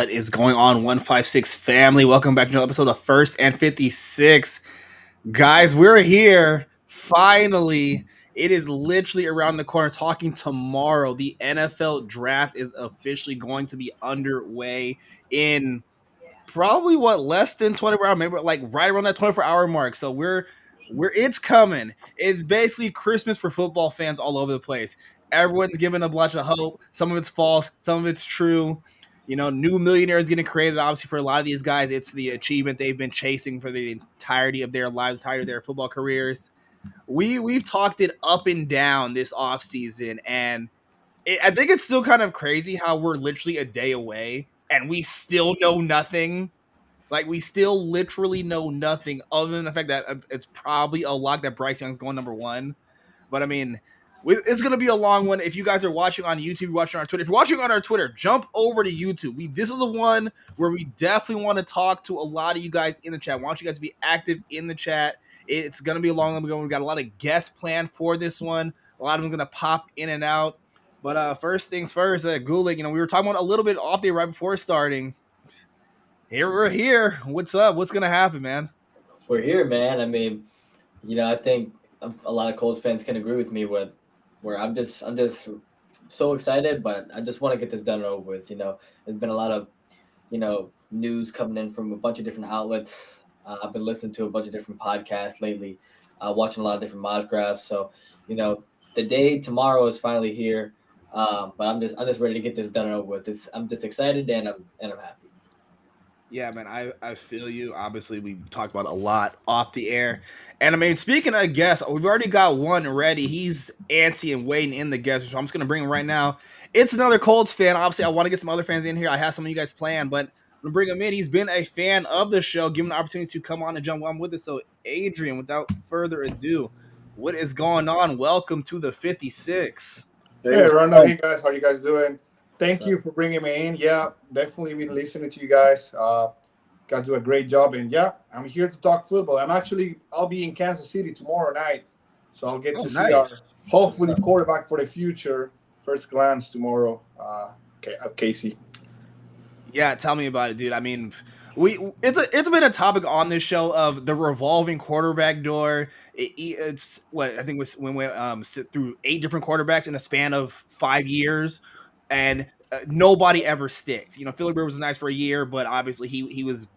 What is going on, 156 family? Welcome back to another episode of First and 56. Guys, we're here. Finally, it is literally around the corner. Talking tomorrow, the NFL draft is officially going to be underway in probably less than 24 hours, maybe like right around that 24-hour mark. So we're it's coming. It's basically Christmas for football fans all over the place. Everyone's giving a bunch of hope. Some of it's false, some of it's true. New millionaires getting created. Obviously, for a lot of these guys, it's the achievement they've been chasing for the entirety of their lives, entirety of their football careers. We've talked it up and down this offseason, and I think it's still kind of crazy how we're literally a day away and we still know nothing. Like, we still literally know nothing other than the fact that it's probably a lock that Bryce Young's going number one. But I mean, it's going to be a long one. If you guys are watching on YouTube, watching on our Twitter, if you're watching on our Twitter, jump over to YouTube. This is the one where we definitely want to talk to a lot of you guys in the chat. I want you guys to be active in the chat. It's going to be a long one. We've got a lot of guests planned for this one. A lot of them going to pop in and out. But first things first, Gulick, we were talking about a little bit off there right before starting. Here we're here. What's up? What's gonna happen, man? We're here, man. I mean, I think a lot of Colts fans can agree with me with where I'm just so excited, but I just want to get this done and over with. There's been a lot of news coming in from a bunch of different outlets. I've been listening to a bunch of different podcasts lately, watching a lot of different mock drafts. So, the day tomorrow is finally here, but I'm just ready to get this done and over with. I'm just excited and I'm happy. Yeah, man, I feel you. Obviously, we talked about a lot off the air. And I mean, speaking of guests, we've already got one ready. He's antsy and waiting in the guest, so I'm just gonna bring him right now. It's another Colts fan. Obviously, I want to get some other fans in here. I have some of you guys planned, but I'm gonna bring him in. He's been a fan of the show, given the opportunity to come on and jump on with us. So, Adrian, without further ado, what is going on? Welcome to the 56. Hey, Randa. Hey, guys. How you guys doing? Thank you for bringing me in. Yeah, definitely been listening to you guys. Guys do a great job. And yeah, I'm here to talk football. I'll be in Kansas City tomorrow night. So I'll get to see our hopefully quarterback for the future first glance tomorrow. Casey. Yeah, tell me about it, dude. I mean, it's been a topic on this show of the revolving quarterback door. It's what I think was when we sit through 8 different quarterbacks in a span of 5 years, and nobody ever sticked. Philip Rivers was nice for a year, but obviously he was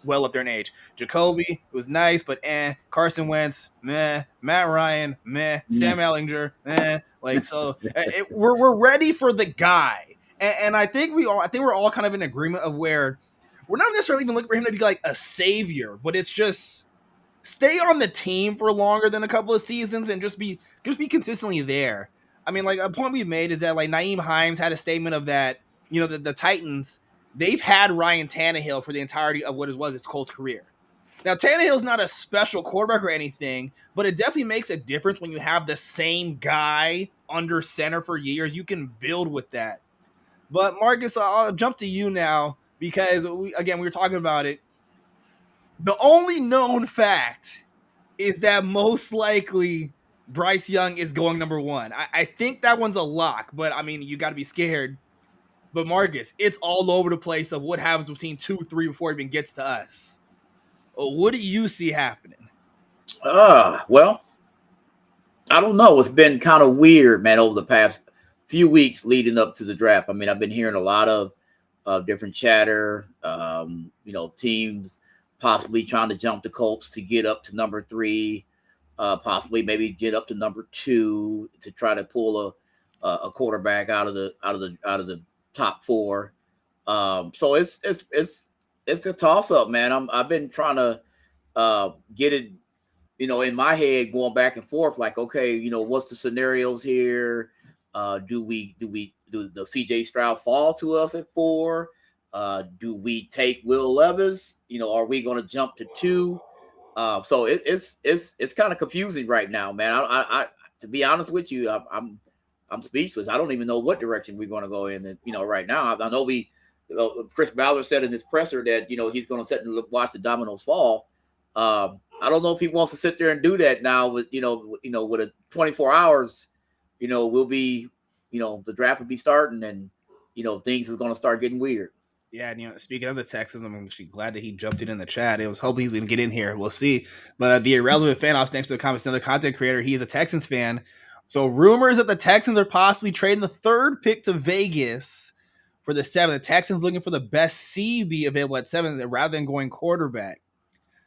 well up there in age. Jacoby was nice, but Carson Wentz, meh. Matt Ryan, meh. Sam Ellinger, meh. We're ready for the guy. And I think we're all kind of in agreement of where we're not necessarily even looking for him to be like a savior, but it's just stay on the team for longer than a couple of seasons and just be consistently there. I mean, like, a point we've made is that like Naeem Hines had a statement of that, the Titans, they've had Ryan Tannehill for the entirety of what was its Colts career. Now, Tannehill's not a special quarterback or anything, but it definitely makes a difference when you have the same guy under center for years. You can build with that. But Marcus, I'll jump to you now because we were talking about it. The only known fact is that most likely Bryce Young is going number one. I think that one's a lock, but I mean, you got to be scared. But Marcus, it's all over the place of what happens between 2, 3 before it even gets to us. What do you see happening? Well, I don't know. It's been kind of weird, man, over the past few weeks leading up to the draft. I mean, I've been hearing a lot of different chatter, teams possibly trying to jump the Colts to get up to number 3, possibly maybe get up to number 2 to try to pull a quarterback out of the top 4. So it's a toss up, man. I've been trying to get it, in my head, going back and forth. Like, okay, what's the scenarios here? Do the CJ Stroud fall to us at 4? Do we take Will Levis? Are we going to jump to 2? So it's kind of confusing right now, man. I to be honest with you, I'm speechless. I don't even know what direction we're going to go in. And, right now, I know Chris Ballard said in his presser that he's going to sit and watch the dominoes fall. I don't know if he wants to sit there and do that now with with a 24 hours. We'll be, the draft will be starting and, things is going to start getting weird. Yeah, and speaking of the Texans, I'm actually glad that he jumped in the chat. It was hoping he's going to get in here. We'll see. But the irrelevant fan, I was next to the comments, another content creator. He is a Texans fan. So rumors that the Texans are possibly trading the third pick to Vegas for the 7. The Texans looking for the best CB available at 7 rather than going quarterback.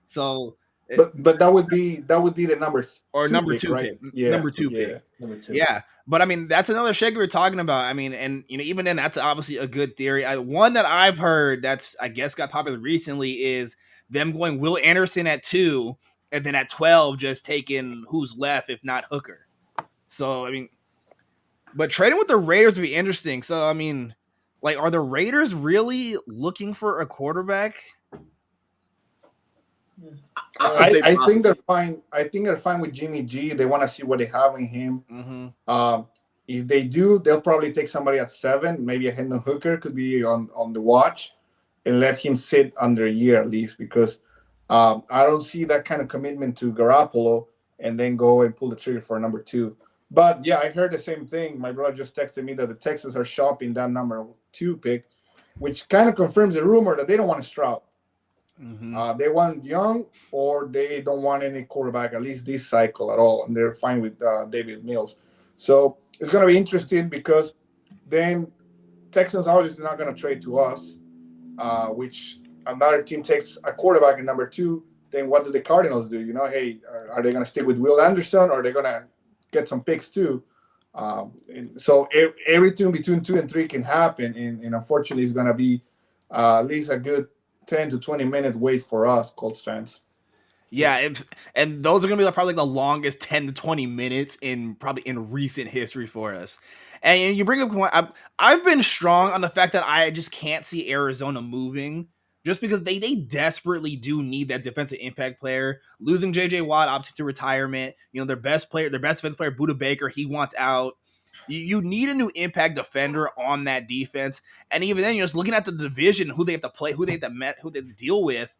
So, but that would be the number or two number pick, 2 right? pick, Yeah, number 2 yeah. pick. Number 2. Yeah, but I mean that's another shake we are talking about. I mean, and even then, that's obviously a good theory. One that I've heard that's I guess got popular recently is them going Will Anderson at 2, and then at 12 just taking who's left if not Hooker. So I mean, but trading with the Raiders would be interesting. So I mean, like, are the Raiders really looking for a quarterback? I think they're fine. I think they're fine with Jimmy G. They want to see what they have in him. Mm-hmm. If they do, they'll probably take somebody at 7. Maybe a Hendon Hooker could be on the watch, and let him sit under a year at least, because I don't see that kind of commitment to Garoppolo and then go and pull the trigger for number 2. But yeah, I heard the same thing. My brother just texted me that the Texans are shopping that number 2 pick, which kind of confirms the rumor that they don't want to Stroud. Mm-hmm. They want Young, or they don't want any quarterback, at least this cycle at all, and they're fine with David Mills. So it's going to be interesting, because then Texans obviously not going to trade to us, which another team takes a quarterback in number 2. Then what do the Cardinals do? Hey, are they going to stick with Will Anderson, or are they going to get some picks too? So everything between 2 and 3 can happen, and unfortunately, it's going to be at least a good 10 to 20 minute wait for us Colts fans. Yeah, and those are gonna be probably the longest 10 to 20 minutes in recent history for us. And you bring up, I've been strong on the fact that I just can't see Arizona moving, just because they desperately do need that defensive impact player. Losing JJ Watt obviously to retirement, their best defense player, Buda Baker, he wants out. You need a new impact defender on that defense, and even then, you're just looking at the division, who they have to play, who they have to deal with.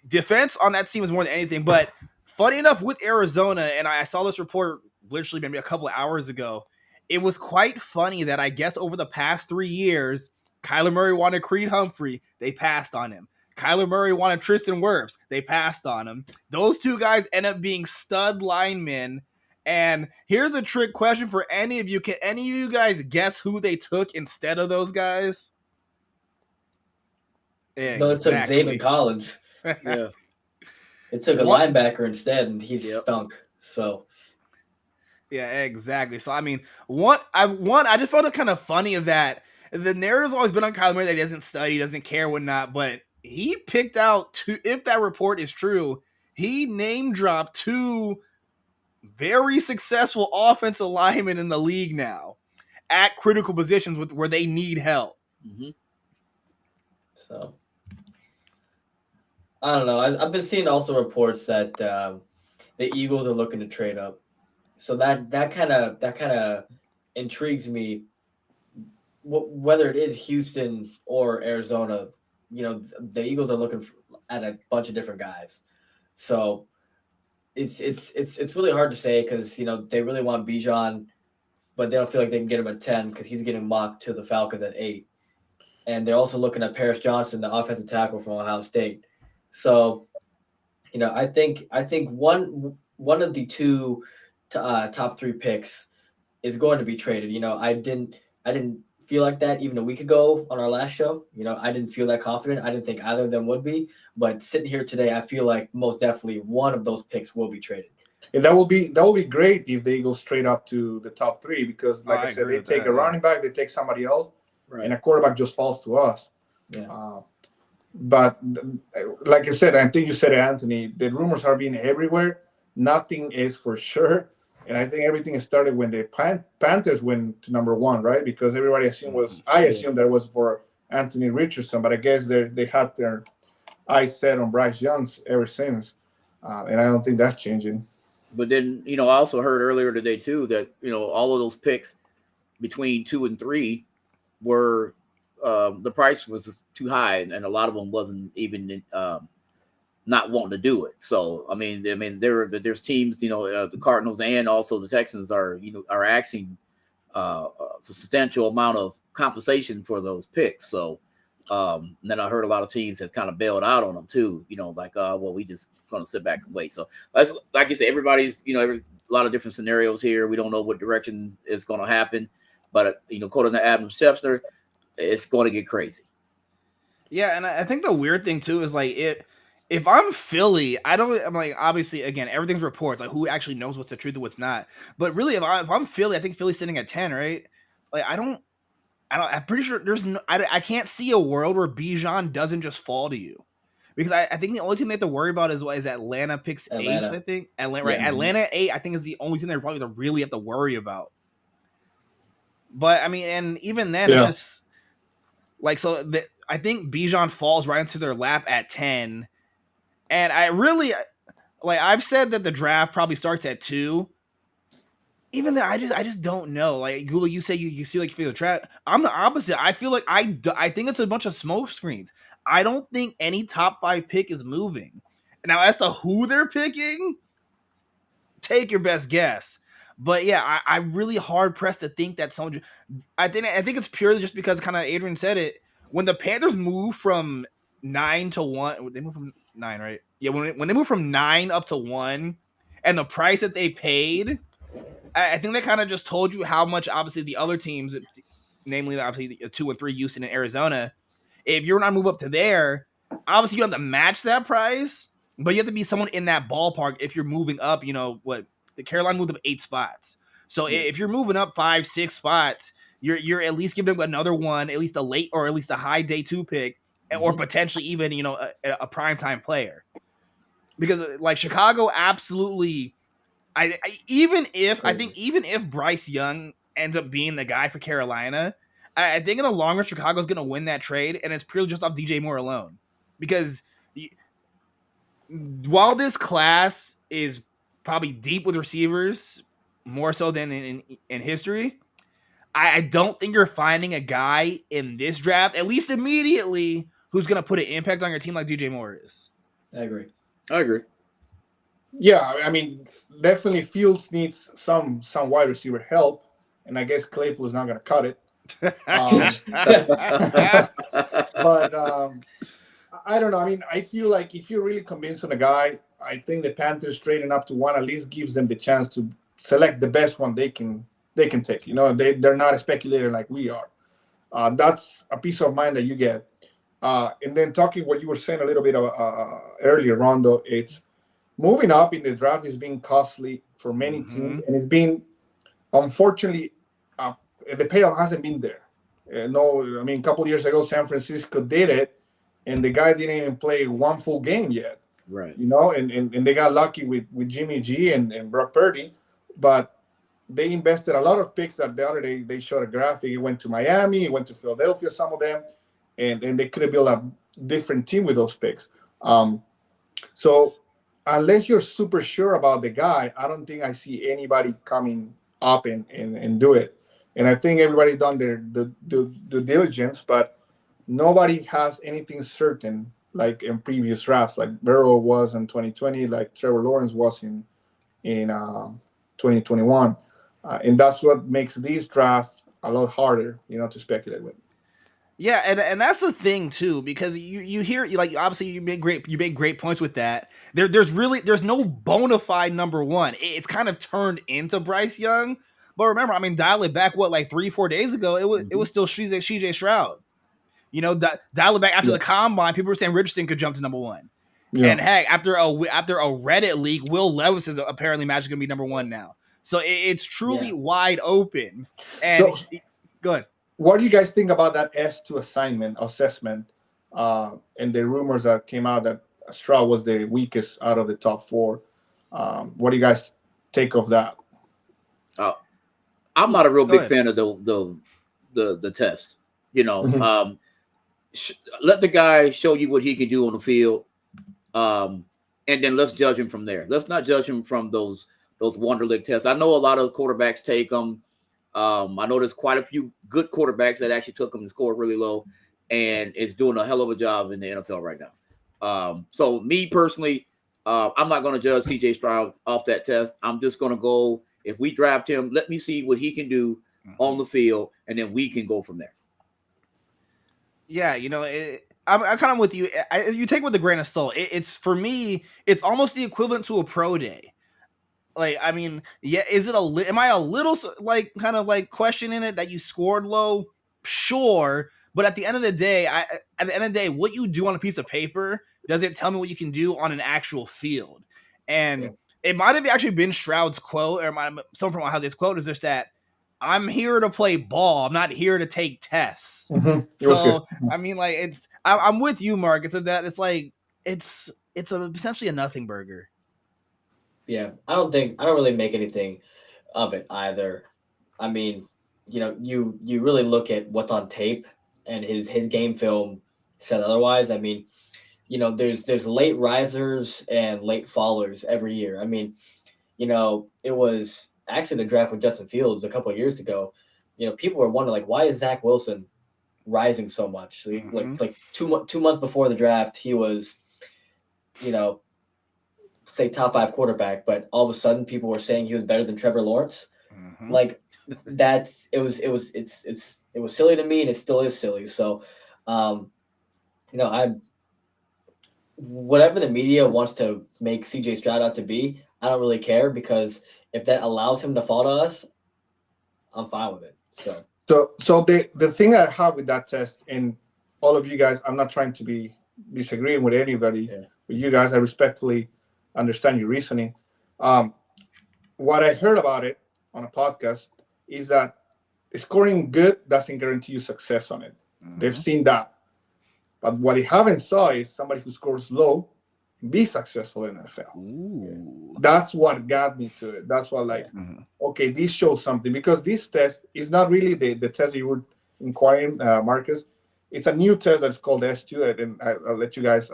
Defense on that team is more than anything. But funny enough, with Arizona, and I saw this report literally maybe a couple of hours ago, it was quite funny that I guess over the past 3 years, Kyler Murray wanted Creed Humphrey. They passed on him. Kyler Murray wanted Tristan Wirfs. They passed on him. Those 2 guys end up being stud linemen. And here's a trick question for any of you. Can any of you guys guess who they took instead of those guys? No, it took Zaven Collins. Yeah. It took a linebacker instead, and he stunk. So, yeah, exactly. So I mean, I just found it kind of funny of that. The narrative's always been on Kyler Murray that he doesn't study, doesn't care, whatnot. But he picked out 2. If that report is true, he name dropped 2 very successful offensive linemen in the league now at critical positions where they need help. Mm-hmm. So. I don't know. I've been seeing also reports that the Eagles are looking to trade up, so that kind of intrigues me. Whether it is Houston or Arizona, the Eagles are looking at a bunch of different guys. So it's really hard to say, because they really want Bijan, but they don't feel like they can get him at 10 because he's getting mocked to the Falcons at 8, and they're also looking at Paris Johnson, the offensive tackle from Ohio State. So, I think one of the 2 top 3 picks is going to be traded. I didn't feel like that even a week ago on our last show. I didn't feel that confident. I didn't think either of them would be. But sitting here today, I feel like most definitely one of those picks will be traded. And that will be great if the Eagles trade up to the top 3, because like I said, they take a running back, they take somebody else, right, and a quarterback just falls to us. Yeah. But like I said, I think you said it, Anthony, the rumors are being everywhere. Nothing is for sure. And I think everything started when the Panthers went to number 1, right? Because everybody assumed that was for Anthony Richardson, but I guess they had their eyes set on Bryce Young ever since. And I don't think that's changing. But then, I also heard earlier today too that, all of those picks between 2 and 3 were the price was too high, and a lot of them wasn't even not wanting to do it. So I mean, there's teams, the Cardinals and also the Texans are asking a substantial amount of compensation for those picks. So And then I heard a lot of teams have kind of bailed out on them too. Like well, we just gonna sit back and wait. So that's like you said, everybody's a lot of different scenarios here. We don't know what direction is going to happen, but according to Adam Schefter, it's going to get crazy. Yeah, and I think the weird thing too is like if I'm Philly, I'm like, obviously again everything's reports, like who actually knows what's the truth and what's not. But really, if I'm Philly, I think Philly's sitting at 10, right? Like I'm pretty sure there's no, I can't see a world where Bijan doesn't just fall to you. Because I think the only team they have to worry about is Atlanta picks Atlanta. 8th, I think. Right? Yeah. Atlanta 8, I think, is the only thing they probably really have to worry about. But I mean, and even then, it's just like I think Bijan falls right into their lap at 10. And I really like I've said that the draft probably starts at 2. Even though I just don't know. Like Gula, you say you see like you feel the trap. I'm the opposite. I feel like I think it's a bunch of smoke screens. I don't think any top 5 pick is moving. Now as to who they're picking, take your best guess. But yeah, I'm really hard pressed to think that someone. I think it's purely just because kind of Adrian said it. When the Panthers move from 9 to 1, they move from 9, right? Yeah, when they move from 9 up to 1, and the price that they paid. I think that kind of just told you how much, obviously, the other teams, namely, obviously, the 2 and 3, Houston and Arizona, if you're not move up to there, obviously, you have to match that price, but you have to be someone in that ballpark if you're moving up, the Carolina moved up 8 spots. So if you're moving up 5, 6 spots, you're at least giving them another one, at least a late or at least a high day 2 pick, or potentially even, a primetime player. Because, like, Chicago absolutely... I think even if Bryce Young ends up being the guy for Carolina, I think in the long run Chicago's going to win that trade, and it's purely just off DJ Moore alone. Because while this class is probably deep with receivers, more so than in history, I don't think you're finding a guy in this draft, at least immediately, who's going to put an impact on your team like DJ Moore is. I agree. Yeah, I mean, definitely Fields needs some wide receiver help, and I guess Claypool is not going to cut it. But I don't know. I mean, I feel like if you're really convinced on a guy, I think the Panthers trading up to 1 at least gives them the chance to select the best one they can take. They're not a speculator like we are. That's a peace of mind that you get. And then talking what you were saying a little bit earlier, Rondo, it's moving up in the draft is being costly for many teams, and it's been, unfortunately, the payoff hasn't been there. No, I mean, a couple of years ago, San Francisco did it, and the guy didn't even play one full game yet. Right. And they got lucky with Jimmy G and Brock Purdy, but they invested a lot of picks that the other day they showed a graphic. It went to Miami, it went to Philadelphia, some of them, and they could have built a different team with those picks. So unless you're super sure about the guy, I don't think I see anybody coming up and do it. And I think everybody done their due diligence, but nobody has anything certain like in previous drafts, like Burrow was in 2020, like Trevor Lawrence was in 2021. And that's what makes these drafts a lot harder, to speculate with. Yeah, and that's the thing too, because you hear, like, obviously you made great points with that. There's no bona fide number 1. It's kind of turned into Bryce Young, but remember, I mean, dial it back, like 3-4 days ago, it was still CJ Stroud. Dial it back after the combine, people were saying Richardson could jump to number 1. Yeah. And heck, after a Reddit leak, Will Levis is apparently magically going to be number 1 now. So it's truly wide open. And go ahead. What do you guys think about that S2 assessment and the rumors that came out that Stroud was the weakest out of the top 4? What do you guys take of that? I'm not a real big fan of the test. Let the guy show you what he can do on the field, and then let's judge him from there. Let's not judge him from those Wonderlic tests. I know a lot of quarterbacks take them. I know there's quite a few good quarterbacks that actually took them and scored really low, and is doing a hell of a job in the NFL right now. So me personally, I'm not going to judge CJ Stroud off that test. I'm just going to go, if we draft him, let me see what he can do on the field, and then we can go from there. Yeah, I'm kind of with you. You take it with a grain of salt. It's for me, it's almost the equivalent to a pro day. Like, I mean, yeah, is it am I a little like kind of like questioning it that you scored low? Sure, but at the end of the day, at the end of the day, what you do on a piece of paper does it tell me what you can do on an actual field? Yeah. And it might have actually been Stroud's quote, or someone from Ohio State's quote is just that I'm here to play ball. I'm not here to take tests. It was good. So I mean, like, I'm with you, Mark. It's that it's like it's essentially a nothing burger. Yeah, I don't really make anything of it either. I mean, you really look at what's on tape, and his game film said otherwise. I mean, there's late risers and late fallers every year. I mean, it was actually the draft with Justin Fields a couple of years ago. People were wondering, like, why is Zach Wilson rising so much? So like 2 months before the draft, he was, you know, say top 5 quarterback, but all of a sudden people were saying he was better than Trevor Lawrence. Like that, it was silly to me, and it still is silly. So, I whatever the media wants to make CJ Stroud out to be, I don't really care, because if that allows him to fall to us, I'm fine with it. So the thing I have with that test, and all of you guys, I'm not trying to be disagreeing with anybody. Yeah. With you guys, I respectfully understand your reasoning. What I heard about it on a podcast is that scoring good doesn't guarantee you success on it. They've seen that. But what they haven't saw is somebody who scores low be successful in the NFL. Ooh. That's what got me to it. That's what, like, okay, this shows something, because this test is not really the test you were inquiring, Marcus. It's a new test that's called S2, and I'll let you guys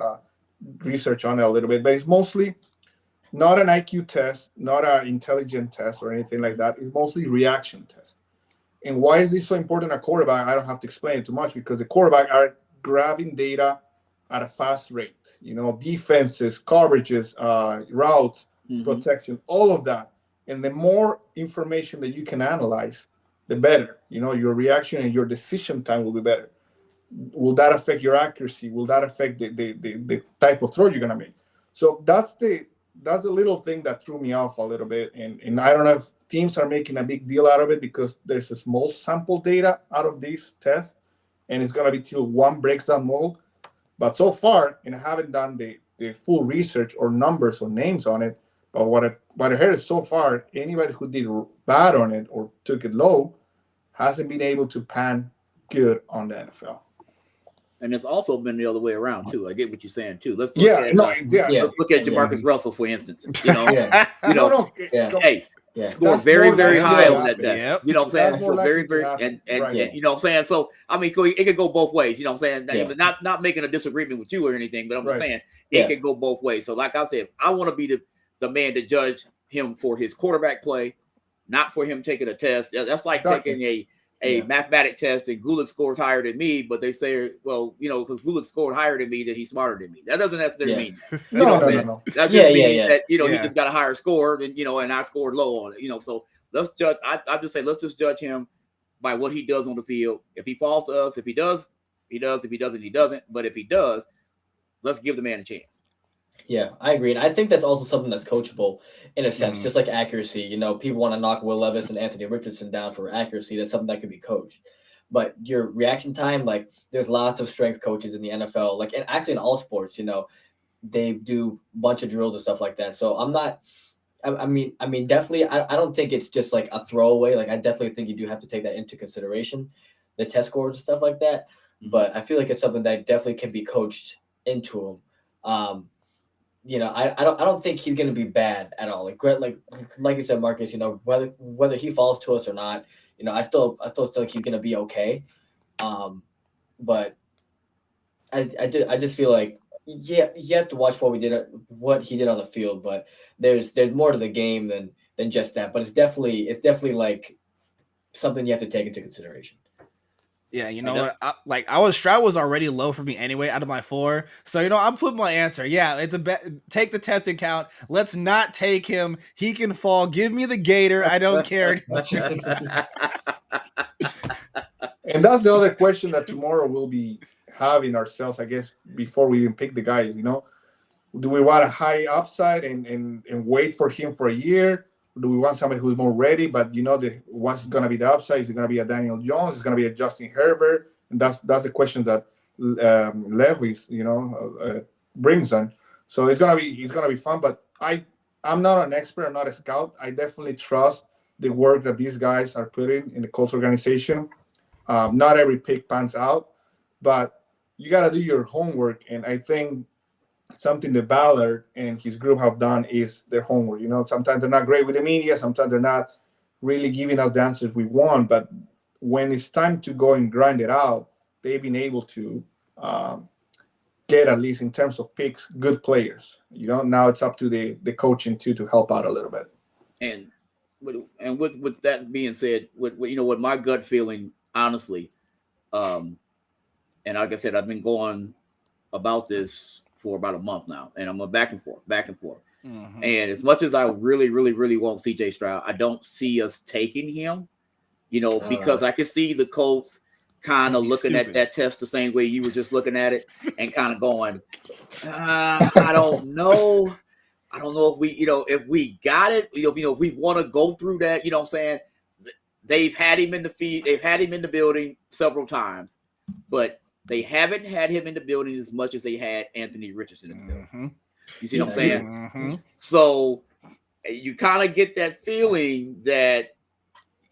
research on it a little bit. But it's mostly not an IQ test, not an intelligent test or anything like that. It's mostly reaction test. And why is this so important? A quarterback, I don't have to explain it too much, because the quarterback are grabbing data at a fast rate. Defenses, coverages, routes, protection, all of that. And the more information that you can analyze, the better. Your reaction and your decision time will be better. Will that affect your accuracy? Will that affect the type of throw you're gonna make? So that's the little thing that threw me off a little bit. And I don't know if teams are making a big deal out of it, because there's a small sample data out of these tests, and it's gonna be till one breaks that mold. But so far, and I haven't done the full research or numbers or names on it, but what I heard is, so far, anybody who did bad on it or took it low hasn't been able to pan good on the NFL. And it's also been the other way around too. I get what you're saying too. Let's look let's look at Jamarcus Russell, for instance. Hey, scored that's very, more very likely high to on that happen. test. Yep. You know what I'm saying? That's more So very, likely very, to happen. and Right. you know what I'm saying? So I mean, it could go both ways. You know what I'm saying? Yeah. Even not making a disagreement with you or anything, but I'm just Right. saying it could go both ways. So like I said, I want to be the man to judge him for his quarterback play, not for him taking a test. That's like taking a mathematic test, and Gulick scores higher than me, but they say, well, because Gulick scored higher than me, that he's smarter than me. That doesn't necessarily mean that. No. That just means that he just got a higher score, and I scored low on it. So let's judge. I just say let's just judge him by what he does on the field. If he falls to us, if he does, he does. If he doesn't, he doesn't. But if he does, let's give the man a chance. Yeah, I agree. And I think that's also something that's coachable in a sense, just like accuracy. People want to knock Will Levis and Anthony Richardson down for accuracy. That's something that can be coached. But your reaction time, like, there's lots of strength coaches in the NFL, like, and actually in all sports, they do a bunch of drills and stuff like that. So I mean, definitely, I don't think it's just like a throwaway. Like, I definitely think you do have to take that into consideration, the test scores and stuff like that. But I feel like it's something that definitely can be coached into him. I don't think he's going to be bad at all. Like you said, Marcus, whether he falls to us or not, I still think he's going to be okay. But I just feel like, you have to watch what he did on the field, but there's more to the game than just that. But it's definitely like something you have to take into consideration. Yeah, what? Stroud was already low for me anyway out of my 4. So, I'm putting my answer. Yeah, it's take the test and count. Let's not take him. He can fall. Give me the gator. I don't care. And that's the other question that tomorrow we'll be have in ourselves, I guess, before we even pick the guy. Do we want a high upside and wait for him for a year? Do we want somebody who's more ready? But what's going to be the upside? Is it going to be a Daniel Jones? Is it going to be a Justin Herbert? And that's the question that Levis, brings on. So it's gonna be fun. But I'm not an expert. I'm not a scout. I definitely trust the work that these guys are putting in the Colts organization. Not every pick pans out, but you got to do your homework. And I think something that Ballard and his group have done is their homework. Sometimes they're not great with the media. Sometimes they're not really giving us the answers we want. But when it's time to go and grind it out, they've been able to get, at least in terms of picks, good players. Now it's up to the coaching too to help out a little bit. And with that being said, with my gut feeling, honestly, and like I said, I've been going about this for about a month now, and I'm going back and forth. Mm-hmm. And as much as I really, really, really want CJ Stroud, I don't see us taking him, because I can see the Colts kind of looking at that test the same way you were just looking at it and kind of going, I don't know. I don't know if we got it, if we want to go through that, what I'm saying? They've had him in the feed. They've had him in the building several times, but they haven't had him in the building as much as they had Anthony Richardson in the building. Mm-hmm. You see what I'm saying? Mm-hmm. So you kind of get that feeling that,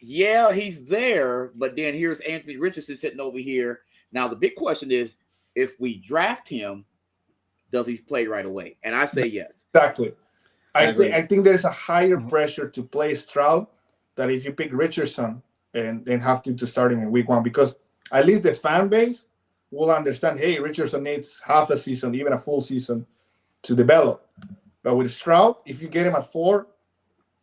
yeah, he's there, but then here's Anthony Richardson sitting over here. Now, the big question is, if we draft him, does he play right away? And I say yes. Exactly. I think there's a higher pressure to play Stroud than if you pick Richardson and have to start him in week one, because at least the fan base will understand, hey, Richardson needs half a season, even a full season to develop. But with Stroud, if you get him at 4,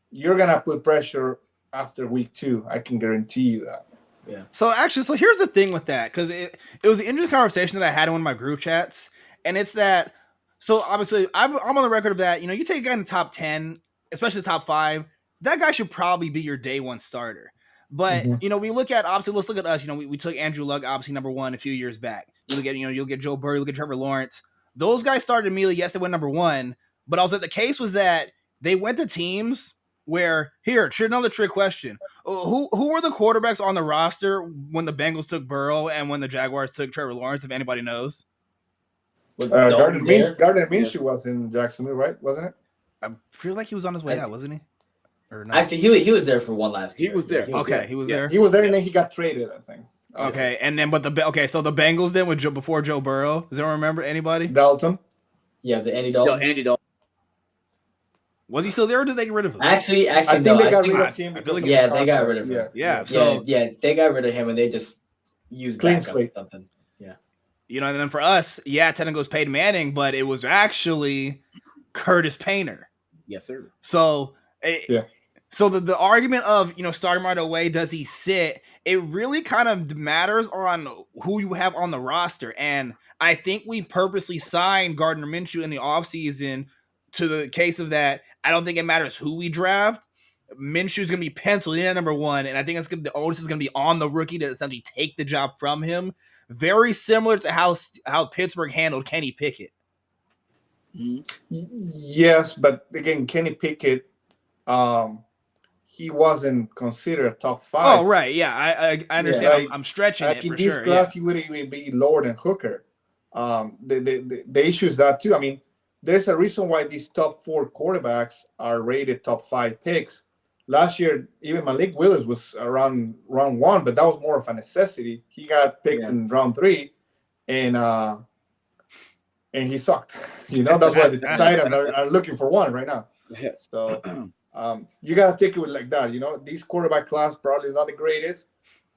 you're going to put pressure after week 2. I can guarantee you that. Yeah. So here's the thing with that, because it was an interesting conversation that I had in one of my group chats, and it's that, so obviously I'm on the record of that, you take a guy in the top 10, especially the top 5, that guy should probably be your day one starter. But, we look at, obviously, let's look at us, we took Andrew Luck, obviously, number 1 a few years back. You look at, you'll get Joe Burrow, you'll get Trevor Lawrence. Those guys started immediately, yes, they went number 1, but also the case was that they went to teams where, another trick question. Who were the quarterbacks on the roster when the Bengals took Burrow and when the Jaguars took Trevor Lawrence, if anybody knows? Gardner Minshew was in Jacksonville, right? Wasn't it? I feel like he was on his way out, wasn't he? Or not? Actually, he was there for one last year. He was there. He was there. He was there, and then he got traded, I think. Okay, and then so the Bengals then before Joe Burrow. Does anyone remember anybody? Dalton. Yeah, the Andy Dalton. Andy Dalton. Was he still there, or did they get rid of him? Actually, I think they got rid of him. They got rid of him. Yeah. So they got rid of him, and they just used clean slate something. Yeah. And then for us, technically it was Peyton Manning, but it was actually Curtis Painter. Yes, sir. So So the argument of, starting right away, does he sit? It really kind of matters on who you have on the roster. And I think we purposely signed Gardner Minshew in the offseason to the case of that. I don't think it matters who we draft. Minshew's going to be penciled in at number 1. And I think the onus is going to be on the rookie to essentially take the job from him. Very similar to how Pittsburgh handled Kenny Pickett. Mm-hmm. Yes, but again, Kenny Pickett, he wasn't considered a top 5. Oh, right. Yeah, I understand. Yeah. I'm stretching it for sure. In this class, he wouldn't even be lower than Hooker. The issue is that, too. I mean, there's a reason why these top 4 quarterbacks are rated top 5 picks. Last year, even Malik Willis was around round 1, but that was more of a necessity. He got picked in round 3, and he sucked. That's why the Titans are looking for one right now. So you got to take it with like that. This quarterback class probably is not the greatest,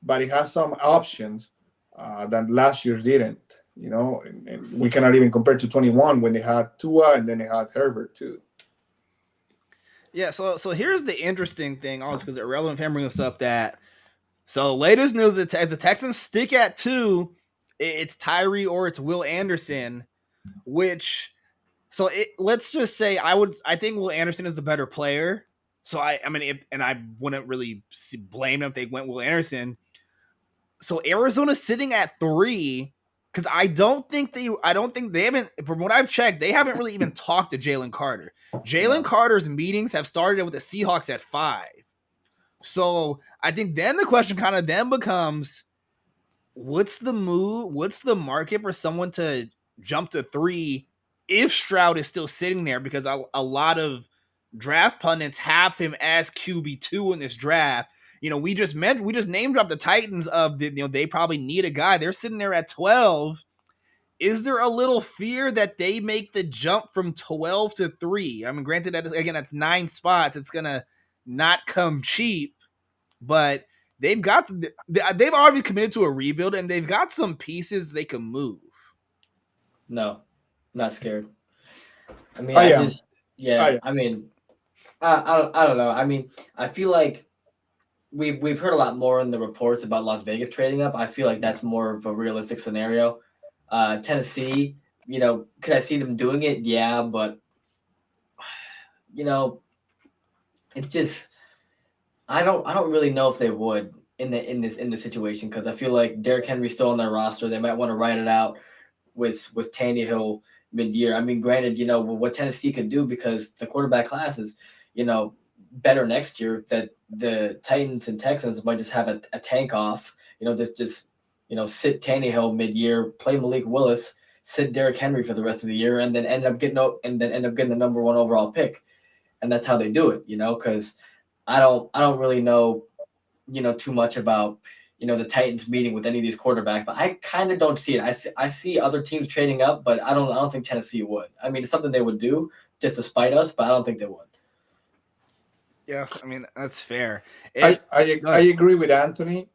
but it has some options that last year's didn't. And we cannot even compare to 21 when they had Tua and then they had Herbert too. Yeah, so here's the interesting thing, also because it's irrelevant for bringing us up that. So latest news, as the Texans stick at 2, it's Tyree or it's Will Anderson, which. So let's just say I think Will Anderson is the better player. So I wouldn't really blame them if they went Will Anderson. So Arizona's sitting at 3. because I don't think they haven't. From what I've checked, they haven't really even talked to Jalen Carter. Jalen No. Carter's meetings have started with the Seahawks at 5. So I think then the question kind of then becomes, what's the move? What's the market for someone to jump to 3 if Stroud is still sitting there? Because a lot of draft pundits have him as QB2 in this draft. We just name dropped the Titans of they probably need a guy. They're sitting there at 12. Is there a little fear that they make the jump from 12 to 3? I mean, granted that again, that's 9 spots. It's gonna not come cheap, but they've already committed to a rebuild, and they've got some pieces they can move. No, not scared. I mean, I am. I mean, I don't know. I mean, I feel like we've heard a lot more in the reports about Las Vegas trading up. I feel like that's more of a realistic scenario. Tennessee, could I see them doing it? Yeah, but it's just I don't really know if they would in this situation, because I feel like Derrick Henry's still on their roster. They might want to ride it out with Tannehill mid-year. I mean, granted, what Tennessee could do, because the quarterback class is, better next year, that the Titans and Texans might just have a tank off, just sit Tannehill mid-year, play Malik Willis, sit Derrick Henry for the rest of the year, and then end up getting the number 1 overall pick. And that's how they do it, because I don't really know, too much about, the Titans meeting with any of these quarterbacks, but I kind of don't see it. I see other teams trading up, but I don't think Tennessee would. I mean, it's something they would do just to spite us, but I don't think they would. Yeah, I mean, that's fair. I agree with Anthony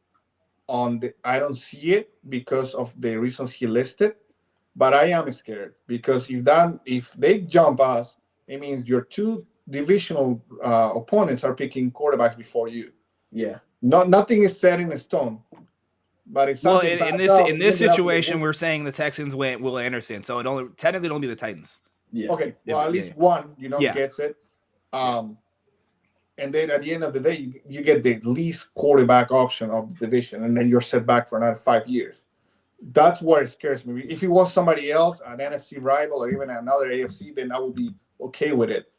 I don't see it because of the reasons he listed, but I am scared because if they jump us, it means your 2 divisional opponents are picking quarterbacks before you. Yeah. Nothing is set in stone. But if something in this situation, we're saying the Texans went Will Anderson, so it technically don't be the Titans. Yeah. Okay. Well, at least one, gets it. And then at the end of the day, you get the least quarterback option of the division, and then you're set back for another 5 years. That's what it scares me. If it was somebody else, an NFC rival or even another AFC, then I would be okay with it.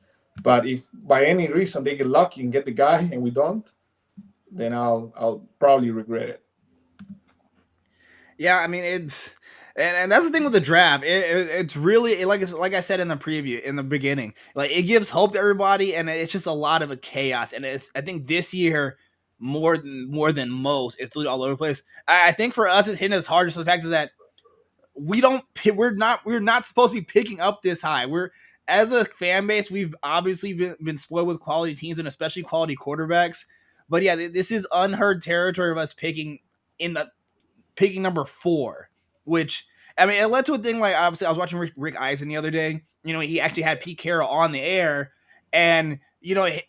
But if by any reason they get lucky and get the guy and we don't, then I'll probably regret it. Yeah, I mean, it's and that's the thing with the draft. It's really like I said in the preview in the beginning, like it gives hope to everybody, and it's just a lot of a chaos. And I think this year more than most, it's really all over the place. I think for us, it's hitting us hard just the fact that we're not supposed to be picking up this high. We're, as a fan base, we've obviously been spoiled with quality teams and especially quality quarterbacks. But yeah, this is unheard territory of us picking number 4, which, I mean, it led to a thing like, obviously I was watching Rick Eisen the other day. He actually had Pete Carroll on the air, and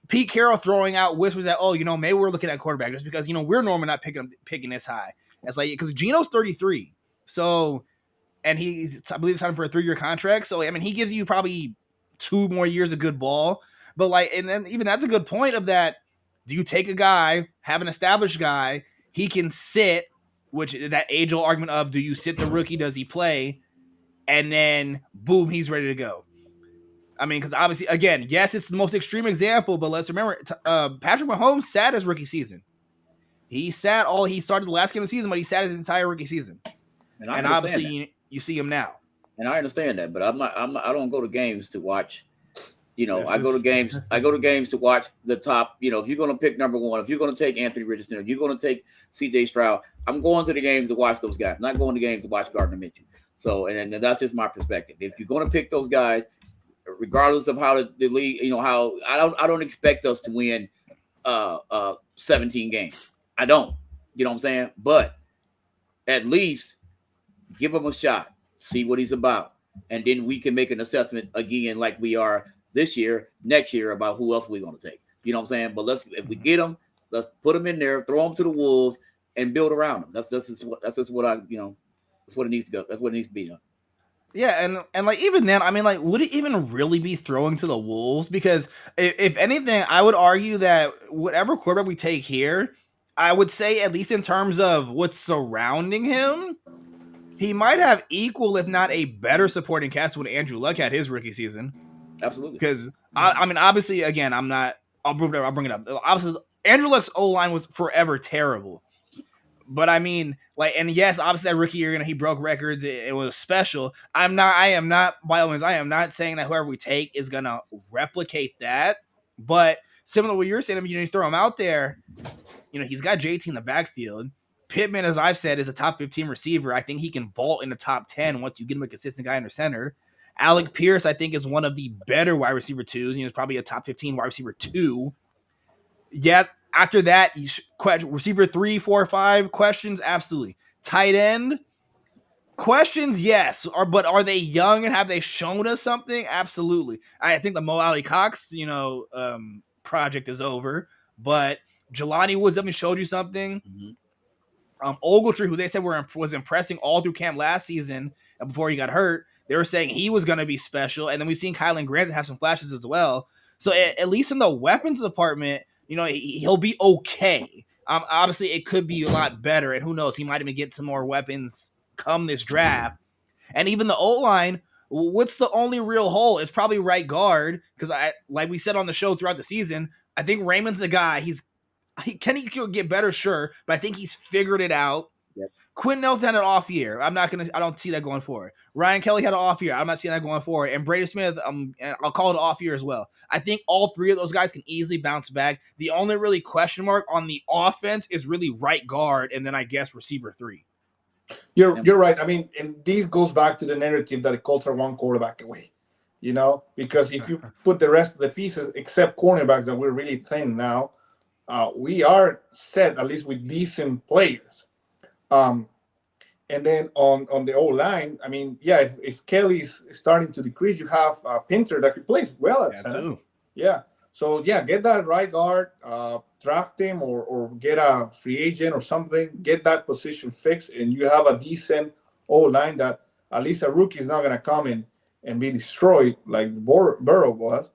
Pete Carroll throwing out whispers that, maybe we're looking at quarterback just because we're normally not picking this high. It's like, because Geno's 33, so, and I believe signed for a 3-year contract. So I mean, he gives you probably 2 more years of good ball. But and then even that's a good point of that. Do you take a guy, have an established guy, he can sit, which that age-old argument of, do you sit the rookie, does he play, and then boom, he's ready to go. I mean, because obviously, again, yes, it's the most extreme example, but let's remember, Patrick Mahomes sat his rookie season. He started the last game of the season, but he sat his entire rookie season. And obviously, you see him now. And I understand that, but I don't go to games to watch. I go to games to watch the top. If you're going to pick number 1, if you're going to take Anthony Richardson, if you're going to take C.J. Stroud, I'm going to the games to watch those guys. I'm not going to games to watch Gardner Minshew. So, and that's just my perspective. If you're going to pick those guys, regardless of how the league, how I don't expect us to win 17 games. I don't. You know what I'm saying? But at least give him a shot, see what he's about, and then we can make an assessment again, like we are this year, next year, about who else we're going to take. You know what I'm saying? But if we get them, let's put them in there, throw them to the wolves, and build around them. That's just what that's what it needs to go. That's what it needs to be done. Yeah, and like even then, I mean, like, would it even really be throwing to the wolves? Because if anything, I would argue that whatever quarterback we take here, I would say, at least in terms of what's surrounding him, he might have equal, if not a better supporting cast when Andrew Luck had his rookie season. Absolutely. Because I mean, obviously, again, I'm not. I'll bring it up. Obviously, Andrew Luck's O line was forever terrible. But I mean, like, and yes, obviously that rookie year, he broke records. It was special. I am not, by all means, I am not saying that whoever we take is gonna replicate that. But similar to what you're saying, you throw him out there. He's got JT in the backfield. Pittman, as I've said, is a top 15 receiver. I think he can vault in the top 10 once you get him a consistent guy in the center. Alec Pierce, I think, is one of the better wide receiver twos. He's probably a top 15 wide receiver two. Yeah, after that, receiver 3, 4, 5 questions, absolutely. Tight end questions, yes. But are they young and have they shown us something? Absolutely. I think the Mo Alley Cox, project is over. But Jelani Woods definitely showed you something. Mm-hmm. Ogletree, who they said was impressing all through camp last season before he got hurt, they were saying he was going to be special. And then we've seen Kylan Granson have some flashes as well. So at least in the weapons department, he'll be okay. Obviously, it could be a lot better. And who knows, he might even get some more weapons come this draft. And even the O-line, what's the only real hole? It's probably right guard. Because like we said on the show throughout the season, I think Raymond's the guy. Can he get better? Sure. But I think he's figured it out. Yep. Quinn Nelson had an off year. I don't see that going forward. Ryan Kelly had an off year. I'm not seeing that going forward. And Brady Smith, I'll call it an off year as well. I think all three of those guys can easily bounce back. The only really question mark on the offense is really right guard, and then I guess receiver 3. You're right. I mean, and this goes back to the narrative that the Colts are one quarterback away. Because if you put the rest of the pieces, except cornerbacks that we're really thin now, we are set at least with decent players. And then on the O-line, I mean, yeah, if Kelly's starting to decrease, you have Pinter that could play well at center. Too. Yeah. So, yeah, get that right guard, draft him or get a free agent or something, get that position fixed, and you have a decent O-line that at least a rookie is not going to come in and be destroyed like Burrow was.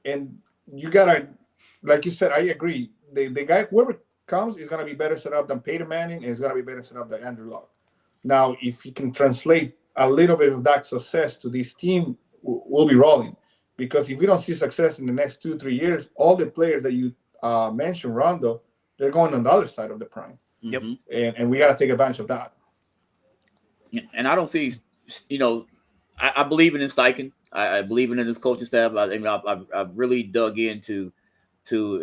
And you got to, like you said, I agree. The guy, whoever comes, is going to be better set up than Peyton Manning, and is going to be better set up than Andrew Luck. Now, if he can translate a little bit of that success to this team, we'll be rolling. Because if we don't see success in the next 2-3 years, all the players that you mentioned, Rondo, they're going on the other side of the prime. Yep. And we got to take advantage of that. And I don't see, I believe in Steichen. I believe in his coaching staff. I've really dug into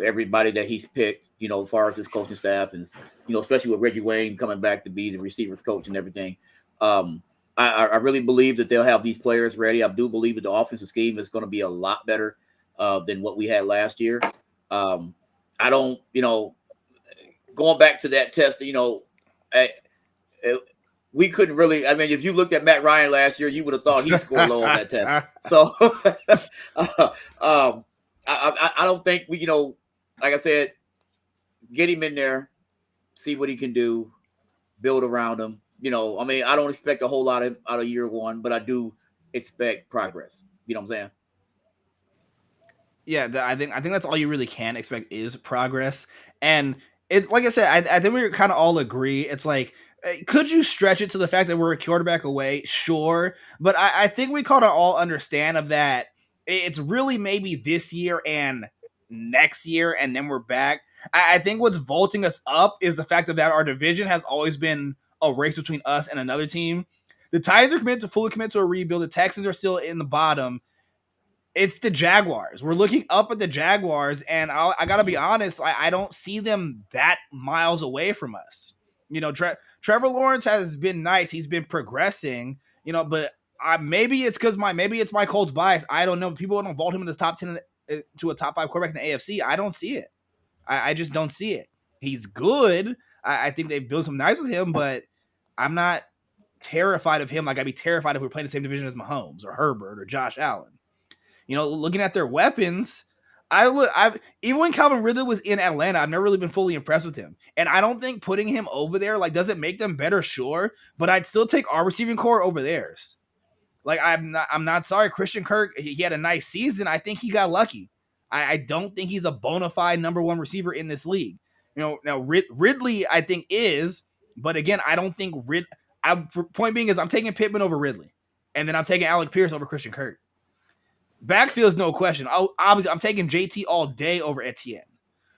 everybody that he's picked, as far as his coaching staff, and especially with Reggie Wayne coming back to be the receivers coach and everything. I really believe that they'll have these players ready. I do believe that the offensive scheme is going to be a lot better than what we had last year. I don't, going back to that test, we couldn't really. I mean, if you looked at Matt Ryan last year, you would have thought he scored low on that test. So, I don't think we, like I said, get him in there, see what he can do, build around him. I mean, I don't expect a whole lot out of year one, but I do expect progress. You know what I'm saying? Yeah, I think that's all you really can expect is progress. And it's like I said, I think we kind of all agree. It's like, could you stretch it to the fact that we're a quarterback away? Sure. But I think we kind of all understand of that. It's really maybe this year and next year, and then we're back. I think what's vaulting us up is the fact that our division has always been a race between us and another team. The Titans are fully committed to a rebuild. The Texans are still in the bottom. It's the Jaguars. We're looking up at the Jaguars, and I got to be honest, I don't see them that miles away from us. Trevor Lawrence has been nice. He's been progressing, but maybe it's my Colts bias. I don't know. People don't vault him in the top 10 to a top 5 quarterback in the AFC. I don't see it. I just don't see it. He's good. I think they've built some nice with him, but I'm not terrified of him like I'd be terrified if we were playing the same division as Mahomes or Herbert or Josh Allen. Looking at their weapons, even when Calvin Ridley was in Atlanta, I've never really been fully impressed with him. And I don't think putting him over there doesn't make them better, sure, but I'd still take our receiving core over theirs. I'm not sorry. Christian Kirk, he had a nice season. I think he got lucky. I don't think he's a bona fide number 1 receiver in this league. Now Ridley, I think is, but again, I don't think point being is I'm taking Pittman over Ridley, and then I'm taking Alec Pierce over Christian Kirk. Backfield's no question. Obviously, I'm taking JT all day over Etienne.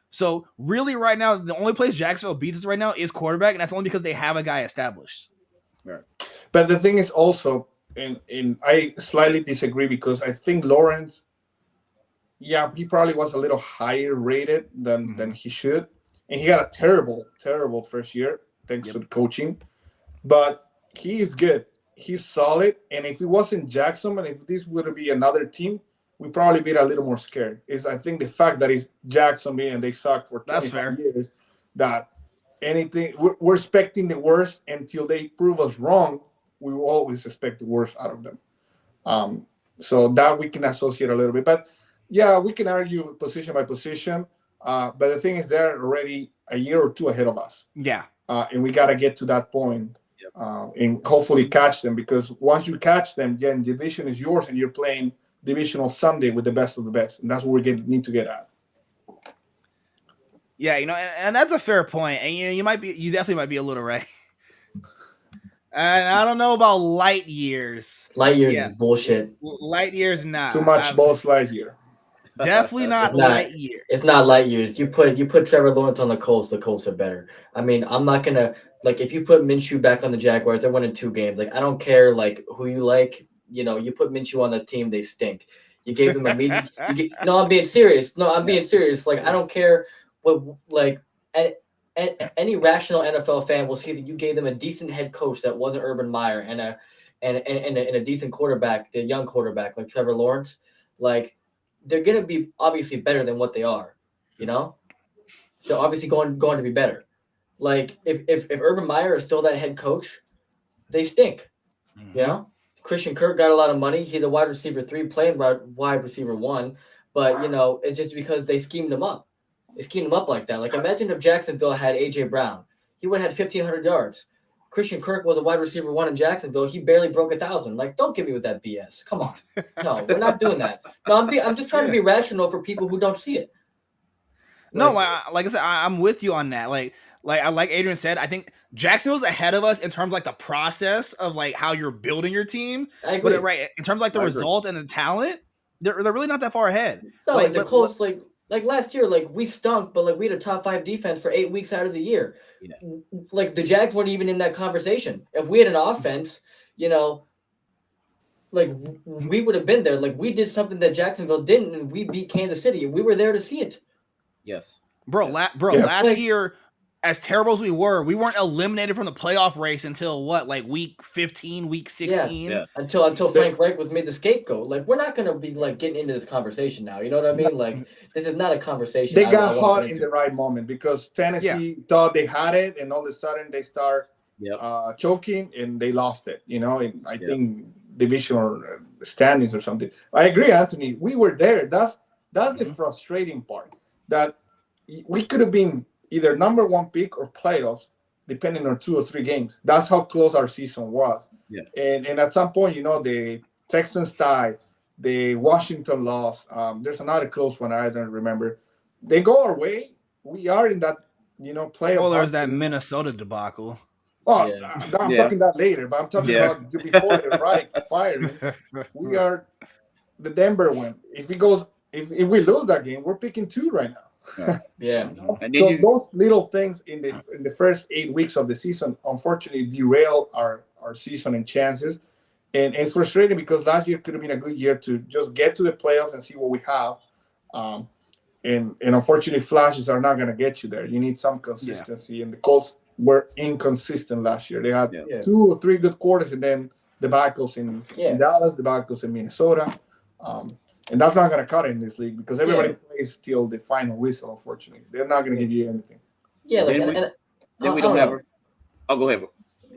So really, right now, the only place Jacksonville beats us right now is quarterback, and that's only because they have a guy established. Right. But the thing is also, and I slightly disagree because I think Lawrence, yeah, he probably was a little higher rated than he should, and he had a terrible first year thanks to the coaching. But he is good. He's solid, and if it wasn't Jackson, and if this would be another team, we probably be a little more scared. Is I think the fact that it's Jacksonville and they sucked for 25 years, that anything we're expecting the worst until they prove us wrong. We will always expect the worst out of them. So that we can associate a little bit, but yeah, we can argue position by position. But the thing is, they're already a year or two ahead of us. Yeah, and we got to get to that point. And hopefully catch them, because once you catch them, then division is yours, and you're playing divisional Sunday with the best of the best, and that's what we need to get at. Yeah, and that's a fair point, and you definitely might be a little right. And I don't know about light years. Light years is bullshit. Light years, not too much. Both light year. Definitely not light year. It's not light years. You put Trevor Lawrence on the Colts are better. I mean, I'm not gonna if you put Minshew back on the Jaguars, they're winning 2 games. I don't care who you like. You put Minshew on the team, they stink. You gave them a meeting. No, I'm being serious. No, I'm being serious. I don't care what any rational NFL fan will see that you gave them a decent head coach that wasn't Urban Meyer and a decent quarterback, the young quarterback like Trevor Lawrence. They're going to be obviously better than what they are, They're obviously going to be better. If Urban Meyer is still that head coach, they stink, Christian Kirk got a lot of money. He's a wide receiver 3 playing wide receiver 1, but, it's just because they schemed him up. They schemed him up like that. Imagine if Jacksonville had A.J. Brown. He would have had 1,500 yards. Christian Kirk was a wide receiver 1 in Jacksonville. He barely broke 1,000. Don't get me with that BS. Come on. No, we're not doing that. No, I'm just trying to be rational for people who don't see it. No, like I said, I'm with you on that. Like Adrian said, I think Jacksonville's ahead of us in terms of the process of how you're building your team. I agree. But in terms of the result and the talent, they're really not that far ahead. No, they're close. Last year, we stunk, but we had a top 5 defense for 8 weeks out of the year. Yeah. The Jags weren't even in that conversation. If we had an offense, we would have been there. We did something that Jacksonville didn't, and we beat Kansas City, and we were there to see it. Yes, bro. Last year, as terrible as we weren't eliminated from the playoff race until week 15, week 16. Yeah. Until Frank Reich was made the scapegoat. We're not gonna be getting into this conversation now. You know what I mean? This is not a conversation. They got hot in the right moment because Tennessee thought they had it, and all of a sudden they start choking, and they lost it. And I think divisional standings or something. I agree, Anthony. We were there. That's the frustrating part. That we could have been either number 1 pick or playoffs, depending on 2 or 3 games. That's how close our season was. Yeah. And at some point, the Texans tied, the Washington lost. There's another close one I don't remember. They go our way. We are in that, playoff. Well, there's that Minnesota debacle. Oh, I'm talking that later, but I'm talking about before the right firing. We are the Denver one. If we lose that game, we're picking 2 right now. Yeah. So those little things in the first 8 weeks of the season, unfortunately, derail our season and chances. And it's frustrating because last year could have been a good year to just get to the playoffs and see what we have. And unfortunately, flashes are not going to get you there. You need some consistency. And the Colts were inconsistent last year. They had 2 or 3 good quarters, and then the backles in Dallas, the backles in Minnesota. And that's not going to cut it in this league because everybody plays till the final whistle, unfortunately. They're not going to give you anything. Yeah, we don't have her. Oh, go ahead.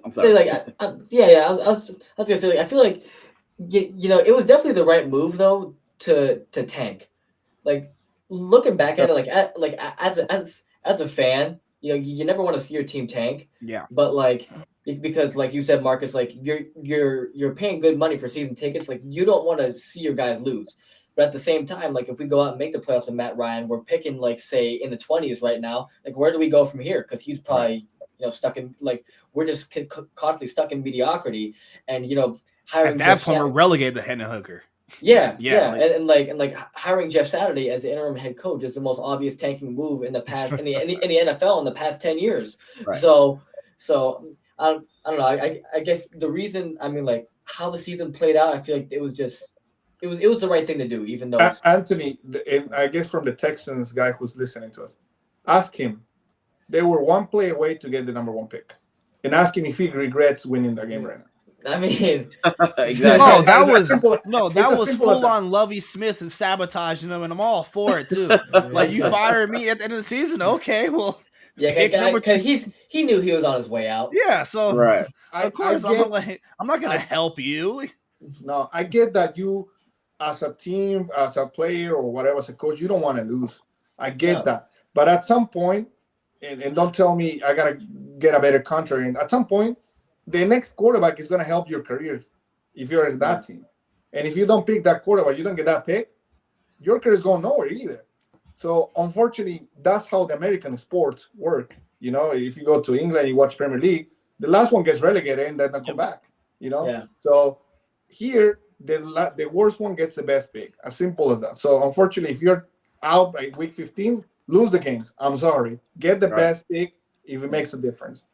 I'm sorry. I was going to say, I feel like, it was definitely the right move, though, to tank. Looking back at it, as a fan, you never want to see your team tank. Yeah. But, because like you said, Marcus, you're paying good money for season tickets. You don't want to see your guys lose. But at the same time, if we go out and make the playoffs with Matt Ryan, we're picking say in the 20s right now. Where do we go from here? Because he's probably stuck in we're just constantly stuck in mediocrity, and hiring At that Jeff point, we're Saturday. relegated to Hendon Hooker. Yeah, Yeah, and hiring Jeff Saturday as the interim head coach is the most obvious tanking move in the past in the NFL in the past 10 years. Right. So I don't know. I guess the reason, how the season played out, I feel like it was the right thing to do, even though Anthony, and I guess from the Texans guy who's listening to us, ask him. They were one play away to get the number 1 pick, and ask him if he regrets winning that game right now. I mean, Exactly. Oh, that was simple as full that. on Lovey Smith and sabotaging them, and I'm all for it too. Like, you fired me at the end of the season, okay? Well, yeah, pick number 2. he knew he was on his way out. Yeah, so Right. of course I'm not gonna help you. No, I get that you, as a team, as a player, or whatever, as a coach, you don't want to lose. I get that, but at some point, and don't tell me I gotta get a better contract. And at some point, the next quarterback is going to help your career if you're in that team. And if you don't pick that quarterback, you don't get that pick, your career is going nowhere either. So unfortunately, that's how the American sports work. If you go to England, you watch Premier League, the last one gets relegated and then they come back. Yeah. So here, the worst one gets the best pick. As simple as that. So unfortunately, if you're out by week 15, lose the games. I'm sorry. Get the best pick if it makes a difference.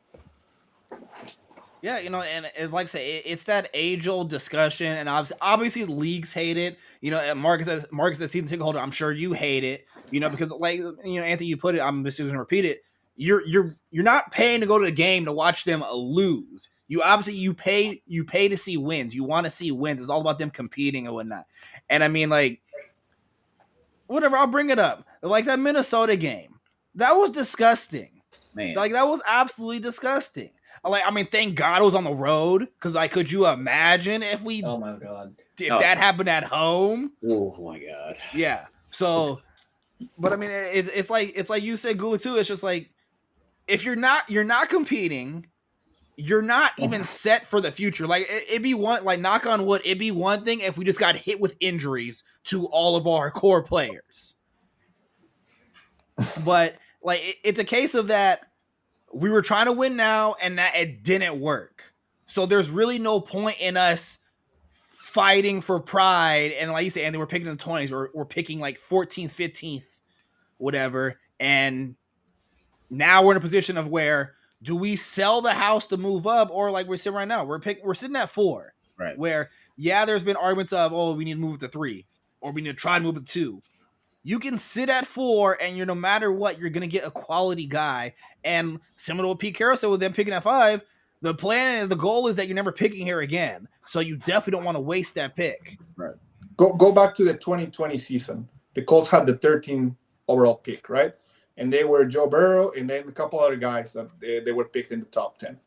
Yeah, and it's like I say, it's that age-old discussion, and obviously leagues hate it. And Marcus as season ticket holder, I'm sure you hate it. Because Anthony, you put it. I'm just going to repeat it. You're not paying to go to the game to watch them lose. You obviously you pay to see wins. You want to see wins. It's all about them competing and whatnot. And I mean, whatever. I'll bring it up. Like that Minnesota game, that was disgusting. Man, that was absolutely disgusting. Thank God it was on the road, because could you imagine if we? Oh my God! If that happened at home? Oh my God! Yeah. So, but I mean, it's like you said, Gulick, too. It's just like, if you're not competing, you're not even set for the future. It'd be one, knock on wood, it'd be one thing if we just got hit with injuries to all of our core players. But it's a case of that. We were trying to win now, and that it didn't work. So there's really no point in us fighting for pride. And like you said, Andy, we're picking in the 20s, or we're picking 14th, 15th, whatever. And now we're in a position of where, do we sell the house to move up, or we're sitting right now? We're sitting at 4, right? Where there's been arguments of, we need to move it to 3, or we need to try to move it to 2. You can sit at 4, and no matter what, you're going to get a quality guy. And similar to what Pete Carroll said with them picking at 5, the goal is that you're never picking here again. So you definitely don't want to waste that pick. Right. Go back to the 2020 season. The Colts had the 13th overall pick, right? And they were Joe Burrow and then a couple other guys that they were picked in the top 10.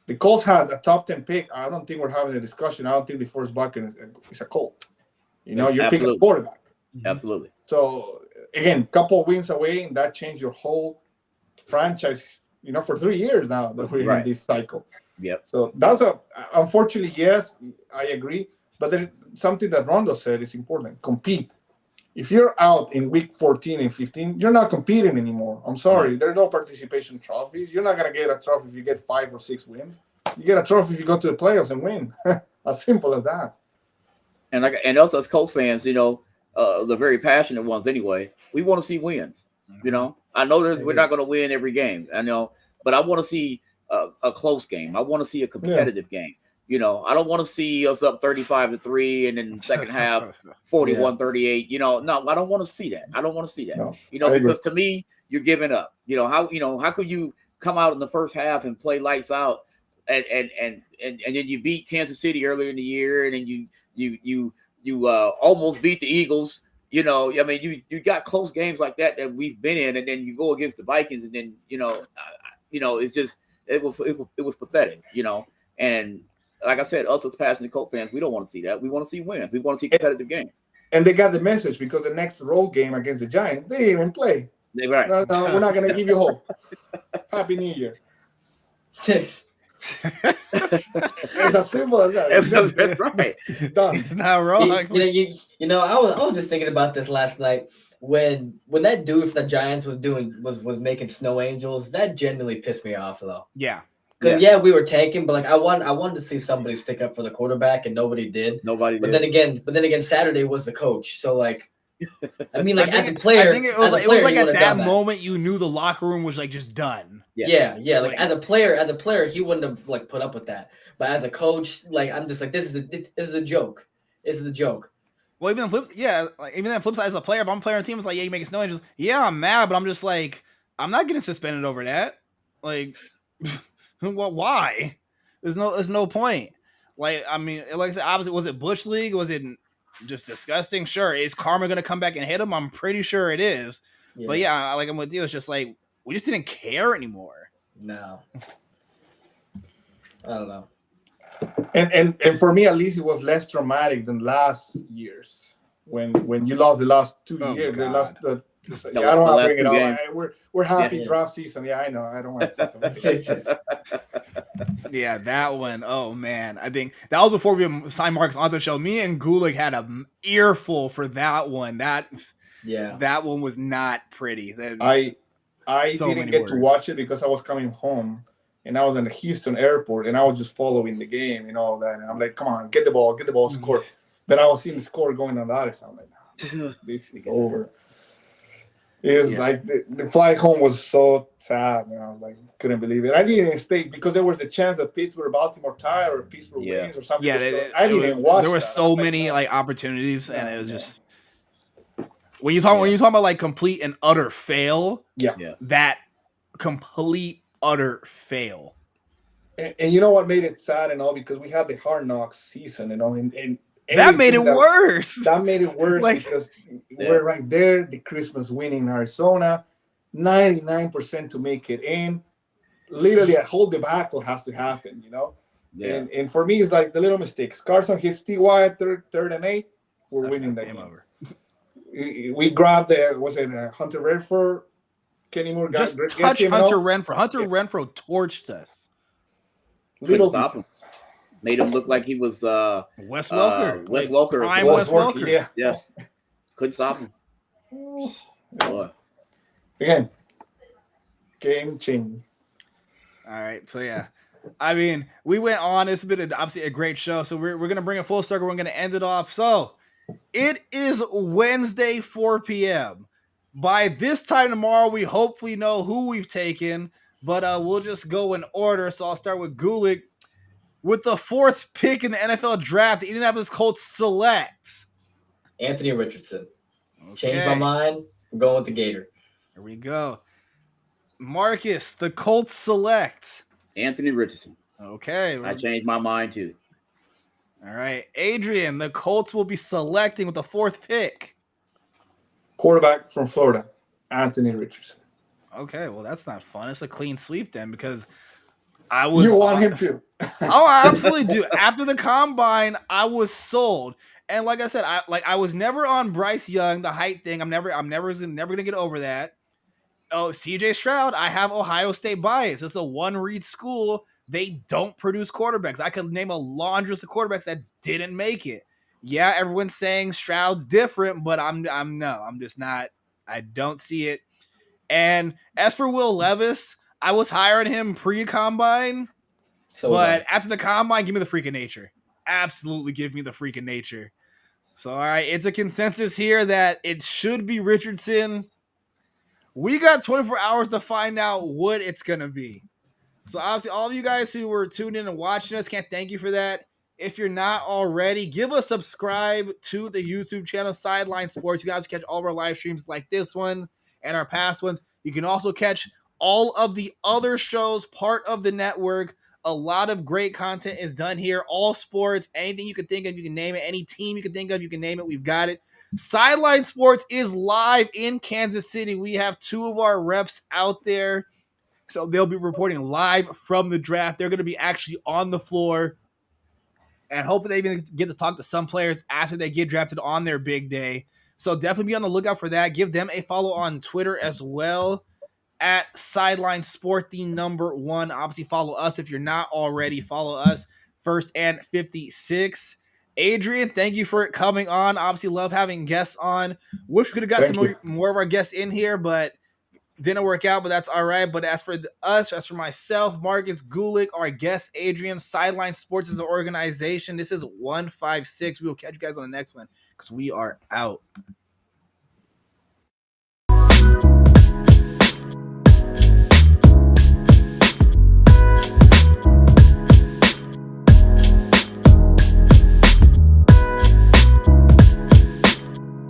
The Colts had a top 10 pick. I don't think we're having a discussion. I don't think the first bucket is a Colt. You're picking a quarterback. Absolutely. So again, couple wins away, and that changed your whole franchise. For 3 years now that we're in this cycle. Yep. So that's unfortunately, yes, I agree. But there's something that Rondo said is important: compete. If you're out in week 14 and 15, you're not competing anymore. I'm sorry, there's no participation trophies. You're not gonna get a trophy if you get 5 or 6 wins. You get a trophy if you go to the playoffs and win. As simple as that. And also as Colts fans, the very passionate ones anyway, we want to see wins. I know we're not going to win every game. I know, but I want to see a close game. I want to see a competitive game. I don't want to see us up 35-3 and then second half 41-38. No, I don't want to see that. I don't want to see that. No, because to me, you're giving up. How could you come out in the first half and play lights out and then you beat Kansas City earlier in the year, and then you almost beat the Eagles. You got close games like that we've been in, and then you go against the Vikings, and then it's just it was pathetic. And like I said, us as passionate Colts fans, we don't want to see that. We want to see wins. We want to see competitive games. And they got the message, because the next road game against the Giants, they didn't even play. Right. No, we're not going to give you hope. Happy New Year. It's as simple as that. That's right. Done. It's not wrong. I was just thinking about this last night. when that dude from the Giants was making snow angels, that genuinely pissed me off though. Yeah. Because we were tanking, but like I wanted to see somebody stick up for the quarterback, and nobody did. Nobody But did. then again, Saturday was the coach, so like, I mean, like I as a player, think it was like you at would've that done moment you knew the locker room was like just done. Yeah. Like as a player, he wouldn't have like put up with that. But as a coach, like I'm just like this is a joke. This is a joke. Well, even the flip side as a player, if I'm a player on the team, it's like, yeah, you make it snow angels. Yeah, I'm mad, but I'm just like, I'm not getting suspended over that. Like, well, why? There's no point. Like, I mean, like I said, obviously, was it Bush League? Was it just disgusting? Sure. Is karma gonna come back and hit him? I'm pretty sure it is. Yeah. But yeah, like I'm with you. It's just like we just didn't care anymore. No. I don't know. And for me, at least, it was less traumatic than last year's when you lost the last 2 years. God. The last, I don't want to bring it up. We're happy Yeah. draft season. Yeah, I know. I don't want to talk about it. Yeah, that one. Oh man, I think that was before we signed Marcus onto the show. Me and Gulick had an earful for that one. That one was not pretty. I didn't get to watch it because I was coming home and I was in the Houston airport and I was just following the game and all that. And I'm like, come on, get the ball, score. But I was seeing the score going on the other side. I'm like, no, this is over. It was like the flight home was so sad, and I was like, couldn't believe it. I didn't stay because there was a chance that Pittsburgh, Baltimore tie or Pittsburgh wins or something. Yeah, I didn't watch. There were so many like opportunities, and it was just when you talk about like complete and utter fail. Yeah. That complete utter fail. And you know what made it sad and all, because we had the Hard Knocks season, and that made it worse. That made it worse because we're right there, the Christmas win in Arizona, 99% to make it in. Literally, a whole debacle has to happen, Yeah. And for me, it's like the little mistakes. Carson hits T.Y. at third and 8. We're winning that game. Over. We grabbed Hunter Redford? Kenny Moore just touch Hunter Renfrow. Hunter Renfrow torched us. Little made him look like he was Wes Welker. Wes Welker. Prime Wes Welker. Yeah. Couldn't stop him. Boy. Again, game changing. All right. So yeah. I mean, we went on. It's been obviously a great show. So we're gonna bring it full circle. We're gonna end it off. So it is Wednesday, 4 p.m. By this time tomorrow, we hopefully know who we've taken, but we'll just go in order. So I'll start with Gulick. With the 4th pick in the NFL draft, the Indianapolis Colts select Anthony Richardson. Okay. Changed my mind. I'm going with the Gator. Here we go. Marcus, the Colts select Anthony Richardson. Okay. I changed my mind too. All right. Adrian, the Colts will be selecting with the 4th pick. Quarterback from Florida, Anthony Richardson. Okay, well, that's not fun. It's a clean sweep then, because You want him to. Oh, I absolutely do. After the combine, I was sold. And like I said, I was never on Bryce Young, the height thing. I'm never gonna get over that. Oh, CJ Stroud, I have Ohio State bias. It's a one-read school. They don't produce quarterbacks. I could name a laundry list of quarterbacks that didn't make it. Yeah, everyone's saying Stroud's different, but I'm just not. I don't see it. And as for Will Levis, I was higher on him pre-combine. But after the combine, give me the freak of nature. Absolutely give me the freak of nature. So, all right, it's a consensus here that it should be Richardson. We got 24 hours to find out what it's going to be. So, obviously, all of you guys who were tuned in and watching us, can't thank you for that. If you're not already, give a subscribe to the YouTube channel, Sideline Sports. You guys catch all of our live streams like this one and our past ones. You can also catch all of the other shows, part of the network. A lot of great content is done here. All sports, anything you can think of, you can name it. Any team you can think of, you can name it. We've got it. Sideline Sports is live in Kansas City. We have 2 of our reps out there. So they'll be reporting live from the draft. They're going to be actually on the floor. And hopefully they even get to talk to some players after they get drafted on their big day. So definitely be on the lookout for that. Give them a follow on Twitter as well. At Sideline Sport, the number 1. Obviously, follow us if you're not already. Follow us, First and 56. Adrian, thank you for coming on. Obviously, love having guests on. Wish we could have got Thank some you. more of our guests in here, but didn't work out. But that's all right. But as for us, as for myself, Marcus Gulick, our guest Adrian, Sideline Sports is an organization. This is 156. We will catch you guys on the next one because we are out.